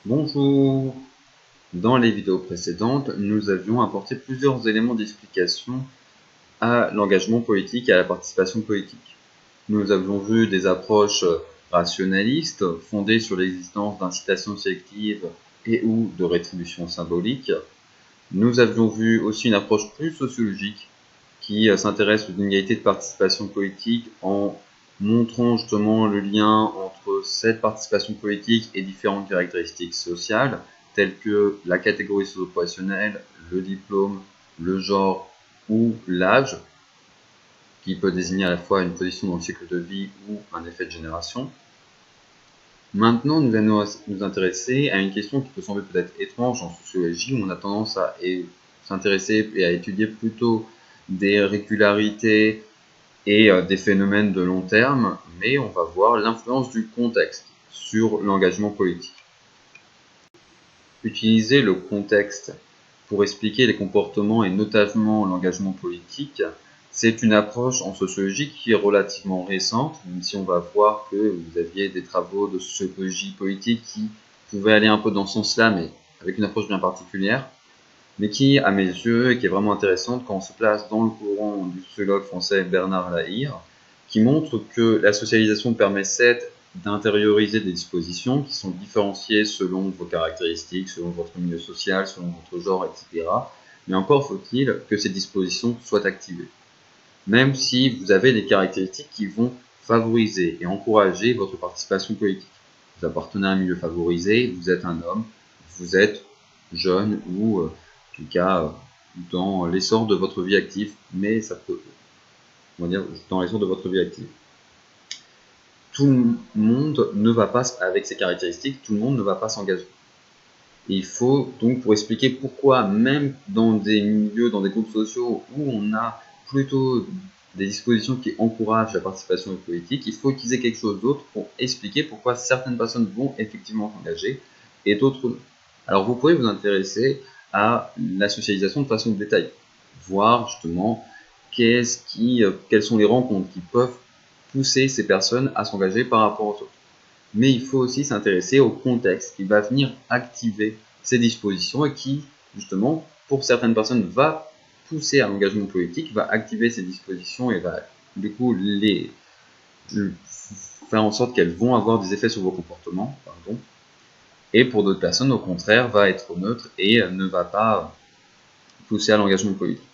Bonjour! Dans les vidéos précédentes, nous avions apporté plusieurs éléments d'explication à l'engagement politique et à la participation politique. Nous avions vu des approches rationalistes fondées sur l'existence d'incitations sélectives et ou de rétribution symbolique. Nous avions vu aussi une approche plus sociologique qui s'intéresse aux inégalités de participation politique en montrant justement le lien entre cette participation politique et différentes caractéristiques sociales, telles que la catégorie socio-professionnelle, le diplôme, le genre ou l'âge, qui peut désigner à la fois une position dans le cycle de vie ou un effet de génération. Maintenant, nous allons nous intéresser à une question qui peut sembler peut-être étrange en sociologie, où on a tendance à s'intéresser et à étudier plutôt des régularités et des phénomènes de long terme, mais on va voir l'influence du contexte sur l'engagement politique. Utiliser le contexte pour expliquer les comportements et notamment l'engagement politique, c'est une approche en sociologie qui est relativement récente, même si on va voir que vous aviez des travaux de sociologie politique qui pouvaient aller un peu dans ce sens-là, mais avec une approche bien particulière, mais qui, à mes yeux, qui est vraiment intéressante quand on se place dans le courant du sociologue français Bernard Lahire, qui montre que la socialisation permet certes d'intérioriser des dispositions qui sont différenciées selon vos caractéristiques, selon votre milieu social, selon votre genre, etc. Mais encore faut-il que ces dispositions soient activées. Même si vous avez des caractéristiques qui vont favoriser et encourager votre participation politique. Vous appartenez à un milieu favorisé, vous êtes un homme, vous êtes jeune ou en tout cas dans l'essor de votre vie active, mais ça peut, on va dire, dans l'essor de votre vie active. Tout le monde ne va pas, avec ces caractéristiques, tout le monde ne va pas s'engager. Il faut donc, pour expliquer pourquoi, même dans des milieux, dans des groupes sociaux où on a plutôt des dispositions qui encouragent la participation politique, il faut utiliser quelque chose d'autre pour expliquer pourquoi certaines personnes vont effectivement s'engager et d'autres non. Alors vous pouvez vous intéresser à la socialisation de façon détaillée, voir justement quelles sont les rencontres qui peuvent pousser ces personnes à s'engager par rapport aux autres. Mais il faut aussi s'intéresser au contexte qui va venir activer ces dispositions et qui, justement, pour certaines personnes, va pousser à l'engagement politique, va activer ces dispositions et va, du coup, faire en sorte qu'elles vont avoir des effets sur vos comportements, pardon. Et pour d'autres personnes, au contraire, va être neutre et ne va pas pousser à l'engagement politique.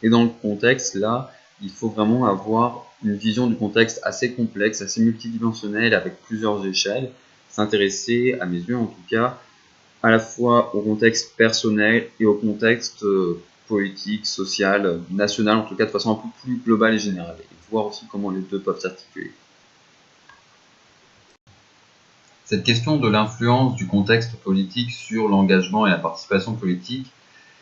Et dans le contexte, là, il faut vraiment avoir une vision du contexte assez complexe, assez multidimensionnelle, avec plusieurs échelles, s'intéresser, à mes yeux en tout cas, à la fois au contexte personnel et au contexte politique, social, national, en tout cas de façon un peu plus globale et générale, et voir aussi comment les deux peuvent s'articuler. Cette question de l'influence du contexte politique sur l'engagement et la participation politique,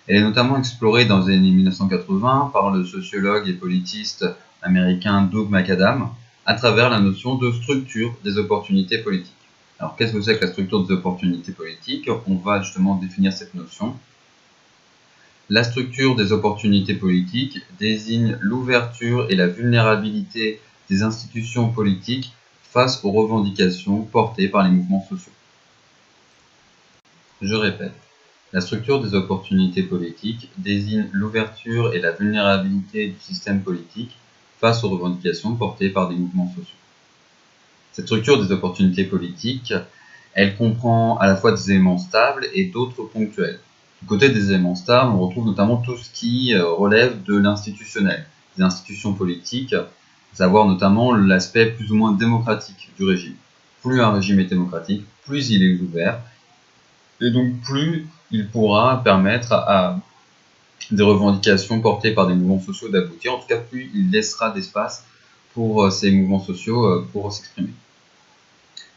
elle est notamment explorée dans les années 1980 par le sociologue et politiste américain Doug McAdam à travers la notion de structure des opportunités politiques. Alors qu'est-ce que c'est que la structure des opportunités politiques? On va justement définir cette notion. La structure des opportunités politiques désigne l'ouverture et la vulnérabilité des institutions politiques face aux revendications portées par les mouvements sociaux. Je répète. La structure des opportunités politiques désigne l'ouverture et la vulnérabilité du système politique face aux revendications portées par des mouvements sociaux. Cette structure des opportunités politiques, elle comprend à la fois des éléments stables et d'autres ponctuels. Du côté des éléments stables, on retrouve notamment tout ce qui relève de l'institutionnel, des institutions politiques, à savoir notamment l'aspect plus ou moins démocratique du régime. Plus un régime est démocratique, plus il est ouvert, et donc plus il pourra permettre à des revendications portées par des mouvements sociaux d'aboutir, en tout cas plus il laissera d'espace pour ces mouvements sociaux pour s'exprimer.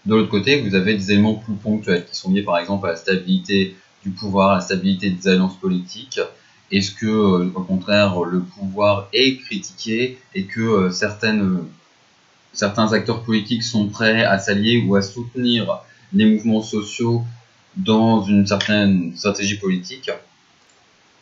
De l'autre côté, vous avez des éléments plus ponctuels qui sont liés par exemple à la stabilité du pouvoir, à la stabilité des alliances politiques. Est-ce que, au contraire, le pouvoir est critiqué et que certains acteurs politiques sont prêts à s'allier ou à soutenir les mouvements sociaux dans une certaine stratégie politique,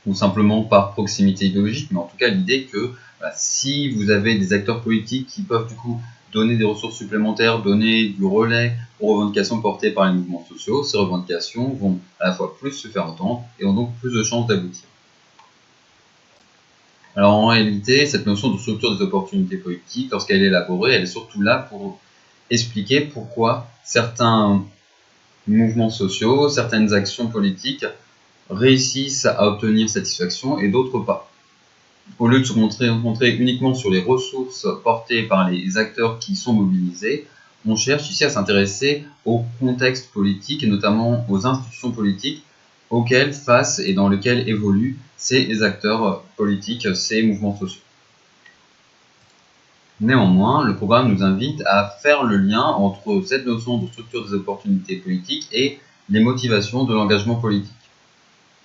ou simplement par proximité idéologique, mais en tout cas l'idée que si vous avez des acteurs politiques qui peuvent du coup donner des ressources supplémentaires, donner du relais aux revendications portées par les mouvements sociaux, ces revendications vont à la fois plus se faire entendre et ont donc plus de chances d'aboutir. Alors en réalité, cette notion de structure des opportunités politiques, lorsqu'elle est élaborée, elle est surtout là pour expliquer pourquoi certains mouvements sociaux, certaines actions politiques réussissent à obtenir satisfaction et d'autres pas. Au lieu de se concentrer uniquement sur les ressources portées par les acteurs qui sont mobilisés, on cherche ici à s'intéresser au contexte politique et notamment aux institutions politiques auxquelles face et dans lesquelles évoluent ces acteurs politiques, ces mouvements sociaux. Néanmoins, le programme nous invite à faire le lien entre cette notion de structure des opportunités politiques et les motivations de l'engagement politique.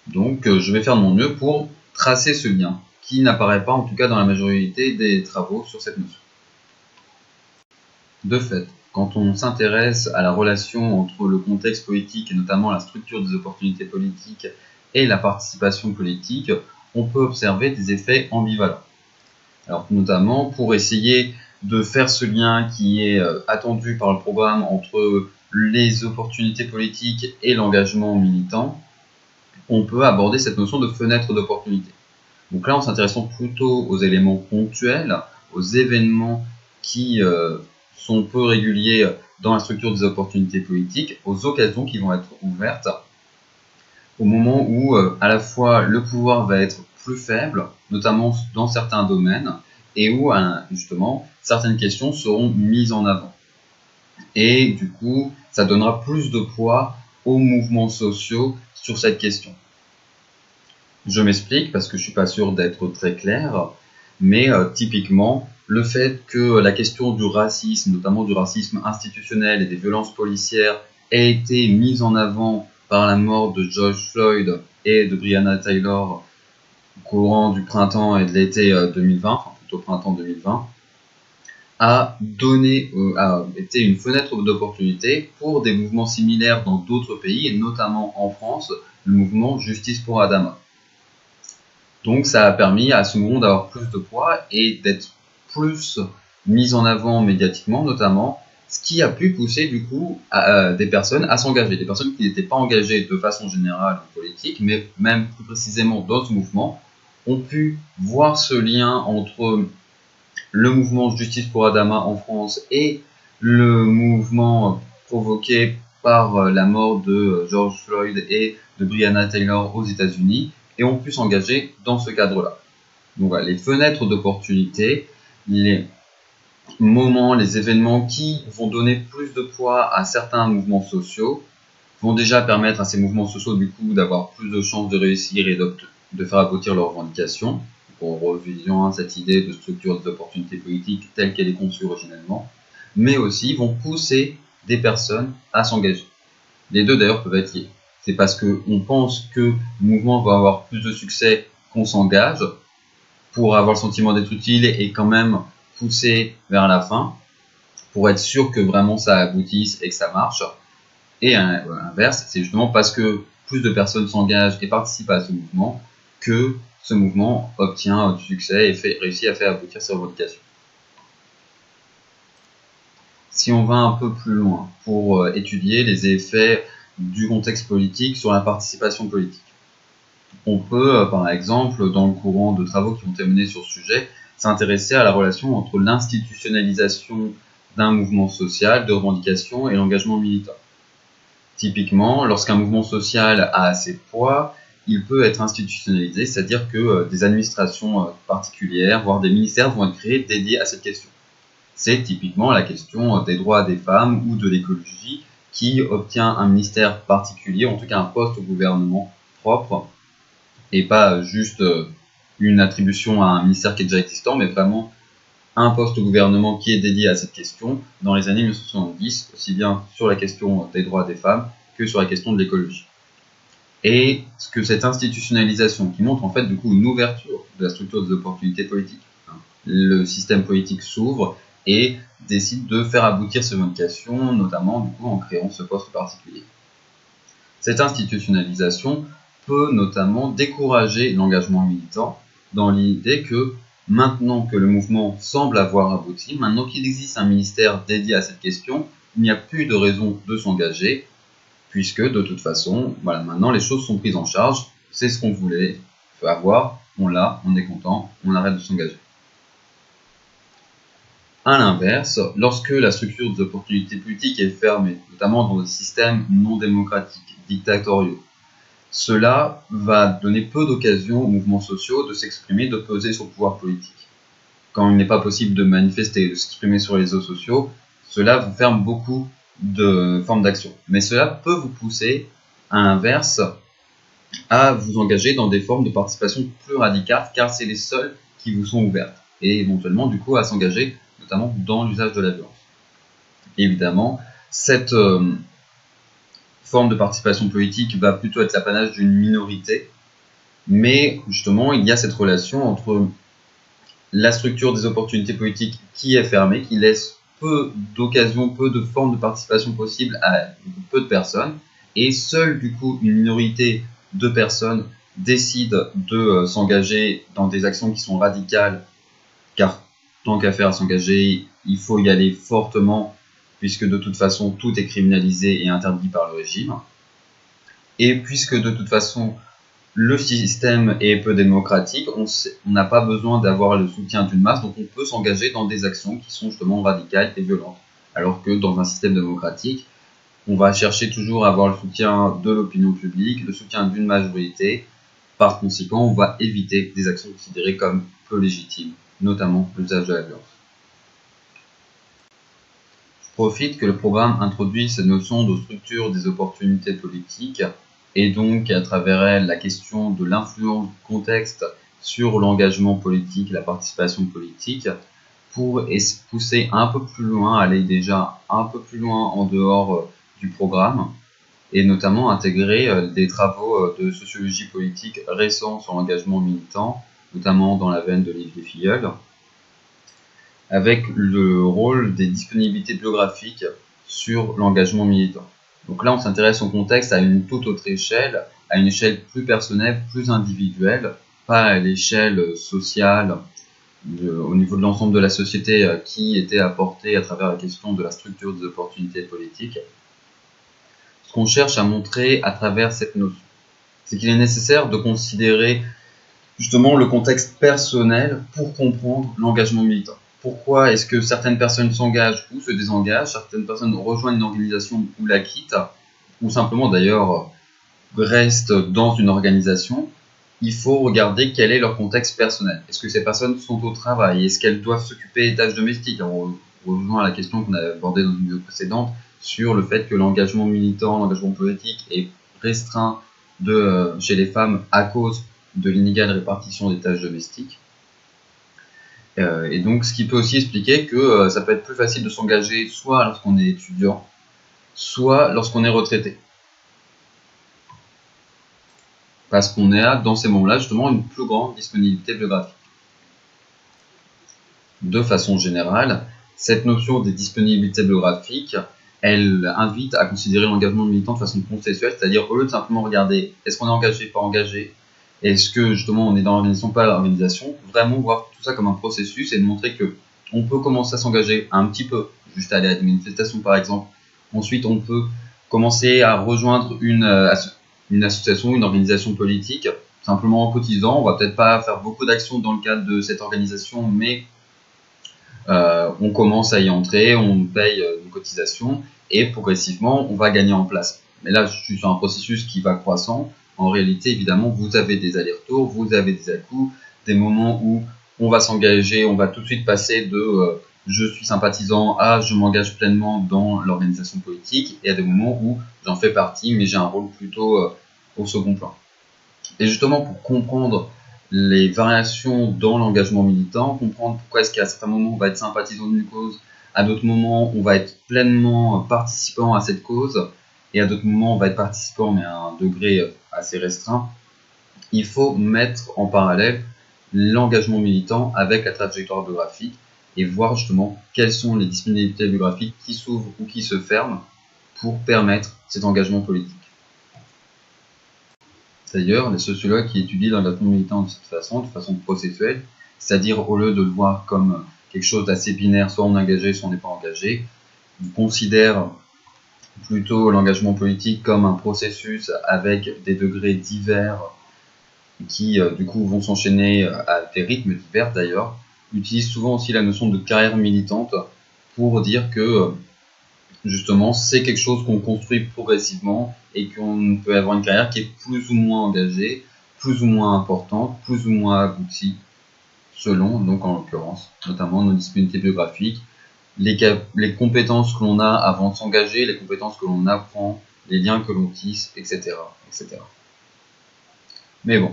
Donc, je vais faire de mon mieux pour tracer ce lien, qui n'apparaît pas en tout cas dans la majorité des travaux sur cette notion. De fait, quand on s'intéresse à la relation entre le contexte politique et notamment la structure des opportunités politiques et la participation politique, on peut observer des effets ambivalents. Alors, notamment pour essayer de faire ce lien qui est attendu par le programme entre les opportunités politiques et l'engagement militant, on peut aborder cette notion de fenêtre d'opportunité. Donc là, en s'intéressant plutôt aux éléments ponctuels, aux événements qui sont peu réguliers dans la structure des opportunités politiques, aux occasions qui vont être ouvertes au moment où à la fois le pouvoir va être plus faible, notamment dans certains domaines, et où justement certaines questions seront mises en avant. Et du coup, ça donnera plus de poids aux mouvements sociaux sur cette question. Je m'explique parce que je suis pas sûr d'être très clair, mais typiquement, le fait que la question du racisme, notamment du racisme institutionnel et des violences policières, ait été mise en avant par la mort de George Floyd et de Breonna Taylor au courant du printemps et de l'été 2020, enfin plutôt printemps 2020, a été une fenêtre d'opportunité pour des mouvements similaires dans d'autres pays, et notamment en France, le mouvement Justice pour Adama. Donc ça a permis à ce mouvement d'avoir plus de poids et d'être plus mis en avant médiatiquement, notamment, ce qui a pu pousser du coup des personnes à s'engager, des personnes qui n'étaient pas engagées de façon générale en politique, mais même plus précisément dans ce mouvement, ont pu voir ce lien entre le mouvement Justice pour Adama en France et le mouvement provoqué par la mort de George Floyd et de Breonna Taylor aux États-Unis, et ont pu s'engager dans ce cadre-là. Donc voilà, les fenêtres d'opportunité, les moments, les événements qui vont donner plus de poids à certains mouvements sociaux vont déjà permettre à ces mouvements sociaux du coup d'avoir plus de chances de réussir et de faire aboutir leurs revendications. On revient cette idée de structure des opportunités politiques telle qu'elle est conçue originellement, mais aussi vont pousser des personnes à s'engager. Les deux d'ailleurs peuvent être liés. C'est parce qu'on pense que le mouvement va avoir plus de succès qu'on s'engage pour avoir le sentiment d'être utile et quand même pousser vers la fin pour être sûr que vraiment ça aboutisse et que ça marche. Et à l'inverse, c'est justement parce que plus de personnes s'engagent et participent à ce mouvement que ce mouvement obtient du succès et réussit à faire aboutir ses revendications. Si on va un peu plus loin pour étudier les effets du contexte politique sur la participation politique, on peut, par exemple, dans le courant de travaux qui ont été menés sur ce sujet, s'intéresser à la relation entre l'institutionnalisation d'un mouvement social de revendication et l'engagement militant. Typiquement, lorsqu'un mouvement social a assez de poids, il peut être institutionnalisé, c'est-à-dire que des administrations particulières, voire des ministères vont être créés dédiés à cette question. C'est typiquement la question des droits des femmes ou de l'écologie qui obtient un ministère particulier, en tout cas un poste au gouvernement propre, et pas juste une attribution à un ministère qui est déjà existant, mais vraiment un poste au gouvernement qui est dédié à cette question dans les années 1970, aussi bien sur la question des droits des femmes que sur la question de l'écologie. Et ce que cette institutionnalisation qui montre en fait du coup une ouverture de la structure des opportunités politiques. Le système politique s'ouvre et décide de faire aboutir ces revendications, notamment du coup en créant ce poste particulier. Cette institutionnalisation peut notamment décourager l'engagement militant dans l'idée que Maintenant que le mouvement semble avoir abouti, maintenant qu'il existe un ministère dédié à cette question, il n'y a plus de raison de s'engager, puisque de toute façon, voilà, maintenant les choses sont prises en charge, c'est ce qu'on voulait avoir, on l'a, on est content, on arrête de s'engager. A l'inverse, lorsque la structure des opportunités politiques est fermée, notamment dans des systèmes non démocratiques, dictatoriaux, cela va donner peu d'occasions aux mouvements sociaux de s'exprimer, de peser sur le pouvoir politique. Quand il n'est pas possible de manifester, de s'exprimer sur les réseaux sociaux, cela vous ferme beaucoup de formes d'action. Mais cela peut vous pousser, à l'inverse, à vous engager dans des formes de participation plus radicales, car c'est les seules qui vous sont ouvertes, et éventuellement, du coup, à s'engager, notamment dans l'usage de la violence. Évidemment, cette forme de participation politique va plutôt être l'apanage d'une minorité, mais justement, il y a cette relation entre la structure des opportunités politiques qui est fermée, qui laisse peu d'occasions, peu de formes de participation possibles à peu de personnes, et seule du coup une minorité de personnes décide de s'engager dans des actions qui sont radicales, car tant qu'à faire à s'engager, il faut y aller fortement, puisque de toute façon tout est criminalisé et interdit par le régime, et puisque de toute façon le système est peu démocratique, on n'a pas besoin d'avoir le soutien d'une masse, donc on peut s'engager dans des actions qui sont justement radicales et violentes. Alors que dans un système démocratique, on va chercher toujours à avoir le soutien de l'opinion publique, le soutien d'une majorité. Par conséquent, on va éviter des actions considérées comme peu légitimes, notamment l'usage de la violence. Je profite que le programme introduit cette notion de structure des opportunités politiques et donc à travers elle la question de l'influence du contexte sur l'engagement politique, la participation politique, pour pousser un peu plus loin, aller déjà un peu plus loin en dehors du programme, et notamment intégrer des travaux de sociologie politique récents sur l'engagement militant, notamment dans la veine de Olivier Filleul, avec le rôle des disponibilités biographiques sur l'engagement militant. Donc là, on s'intéresse au contexte à une toute autre échelle, à une échelle plus personnelle, plus individuelle, pas à l'échelle sociale, au niveau de l'ensemble de la société qui était apportée à travers la question de la structure des opportunités politiques. Ce qu'on cherche à montrer à travers cette notion, c'est qu'il est nécessaire de considérer justement le contexte personnel pour comprendre l'engagement militant. Pourquoi est-ce que certaines personnes s'engagent ou se désengagent, certaines personnes rejoignent une organisation ou la quittent, ou simplement d'ailleurs restent dans une organisation. Il faut regarder quel est leur contexte personnel. Est-ce que ces personnes sont au travail? Est-ce qu'elles doivent s'occuper des tâches domestiques? On rejoint à la question qu'on a abordée dans une vidéo précédente sur le fait que l'engagement militant, l'engagement politique est restreint chez les femmes à cause de l'inégale répartition des tâches domestiques. Et donc, ce qui peut aussi expliquer que ça peut être plus facile de s'engager soit lorsqu'on est étudiant, soit lorsqu'on est retraité. Parce qu'on a dans ces moments-là justement une plus grande disponibilité biographique. De façon générale, cette notion des disponibilités biographiques, elle invite à considérer l'engagement militant de façon consensuelle, c'est-à-dire au lieu de simplement regarder est-ce qu'on est engagé, pas engagé, est-ce que justement on est dans l'organisation, pas l'organisation, vraiment voir tout ça comme un processus et de montrer que on peut commencer à s'engager un petit peu, juste aller à des manifestations par exemple, ensuite on peut commencer à rejoindre une association, une organisation politique, simplement en cotisant. On va peut-être pas faire beaucoup d'actions dans le cadre de cette organisation, mais on commence à y entrer, on paye une cotisation et progressivement on va gagner en place. Mais là, je suis sur un processus qui va croissant. En réalité, évidemment, vous avez des allers-retours, vous avez des à-coups, des moments où on va s'engager, on va tout de suite passer de je suis sympathisant à je m'engage pleinement dans l'organisation politique, et à des moments où j'en fais partie, mais j'ai un rôle plutôt au second plan. Et justement, pour comprendre les variations dans l'engagement militant, comprendre pourquoi est-ce qu'à certains moments on va être sympathisant d'une cause, à d'autres moments on va être pleinement participant à cette cause, et à d'autres moments on va être participant mais à un degré assez restreint, il faut mettre en parallèle l'engagement militant avec la trajectoire biographique et voir justement quelles sont les disponibilités biographiques qui s'ouvrent ou qui se ferment pour permettre cet engagement politique. D'ailleurs, les sociologues qui étudient l'engagement militant de cette façon, de façon processuelle, C'est-à-dire, au lieu de le voir comme quelque chose d'assez binaire, soit on est engagé, soit on n'est pas engagé, on considère plutôt l'engagement politique comme un processus avec des degrés divers qui, du coup, vont s'enchaîner à des rythmes divers d'ailleurs. Utilise souvent aussi la notion de carrière militante pour dire que justement, c'est quelque chose qu'on construit progressivement et qu'on peut avoir une carrière qui est plus ou moins engagée, plus ou moins importante, plus ou moins aboutie, selon, donc en l'occurrence, notamment nos disponibilités biographiques, les compétences que l'on a avant de s'engager, les compétences que l'on apprend, les liens que l'on tisse, etc., etc. Mais bon,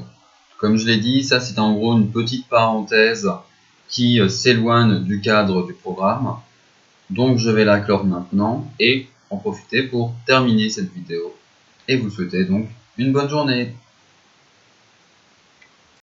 comme je l'ai dit, ça c'est en gros une petite parenthèse qui s'éloigne du cadre du programme. Donc je vais la clore maintenant et en profiter pour terminer cette vidéo. Et vous souhaiter donc une bonne journée.